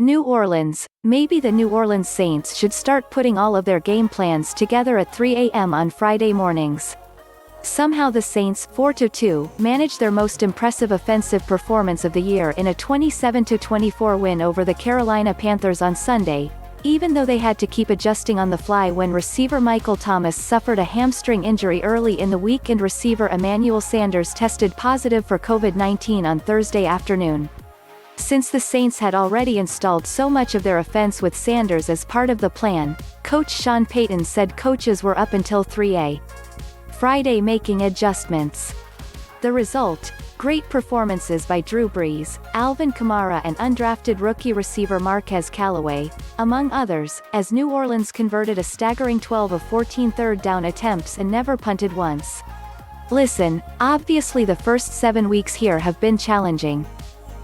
New Orleans. Maybe the New Orleans Saints should start putting all of their game plans together at 3 a.m. on Friday mornings. Somehow the Saints, 4-2, managed their most impressive offensive performance of the year in a 27-24 win over the Carolina Panthers on Sunday, even though they had to keep adjusting on the fly when receiver Michael Thomas suffered a hamstring injury early in the week and receiver Emmanuel Sanders tested positive for COVID-19 on Thursday afternoon. Since the Saints had already installed so much of their offense with Sanders as part of the plan, coach Sean Payton said coaches were up until 3 Friday making adjustments. The result? Great performances by Drew Brees, Alvin Kamara and undrafted rookie receiver Marquez Callaway, among others, as New Orleans converted a staggering 12 of 14 third down attempts and never punted once. Listen, obviously the first 7 weeks here have been challenging.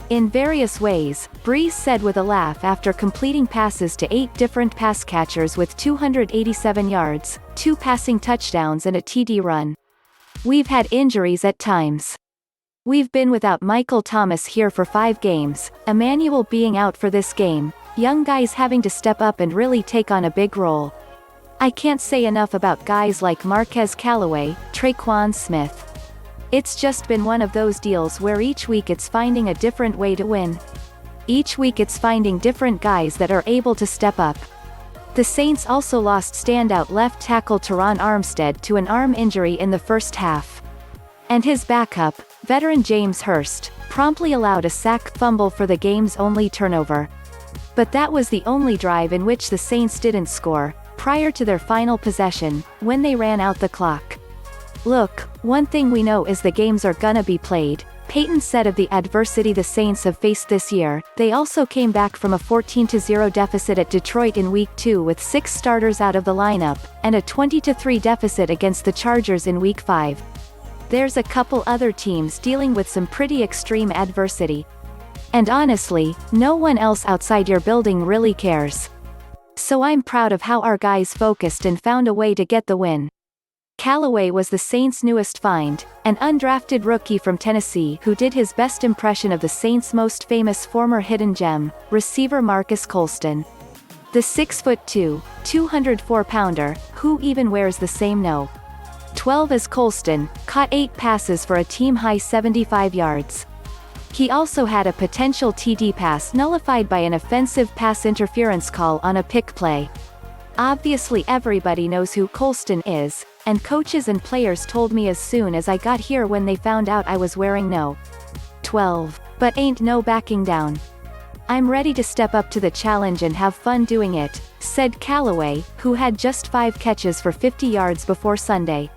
In various ways, Brees said with a laugh after completing passes to 8 different pass catchers with 287 yards, 2 passing touchdowns and a TD run. We've had injuries at times. We've been without Michael Thomas here for 5 games, Emmanuel being out for this game, young guys having to step up and really take on a big role. I can't say enough about guys like Marquez Callaway, Tre'Quan Smith. It's just been one of those deals where each week it's finding a different way to win. Each week it's finding different guys that are able to step up. The Saints also lost standout left tackle Terron Armstead to an arm injury in the first half. And his backup, veteran James Hurst, promptly allowed a sack fumble for the game's only turnover. But that was the only drive in which the Saints didn't score, prior to their final possession, when they ran out the clock. Look, one thing we know is the games are gonna be played, Payton said of the adversity the Saints have faced this year. They also came back from a 14-0 deficit at Detroit in Week 2 with 6 starters out of the lineup, and a 20-3 deficit against the Chargers in Week 5. There's a couple other teams dealing with some pretty extreme adversity. And honestly, no one else outside your building really cares. So I'm proud of how our guys focused and found a way to get the win. Callaway was the Saints' newest find, an undrafted rookie from Tennessee who did his best impression of the Saints' most famous former hidden gem, receiver Marques Colston. The 6'2", 204-pounder, who even wears the same No. 12 as Colston, caught 8 passes for a team-high 75 yards. He also had a potential TD pass nullified by an offensive pass interference call on a pick play. Obviously everybody knows who Colston is, and coaches and players told me as soon as I got here when they found out I was wearing No. 12. But ain't no backing down. I'm ready to step up to the challenge and have fun doing it, said Callaway, who had just 5 catches for 50 yards before Sunday.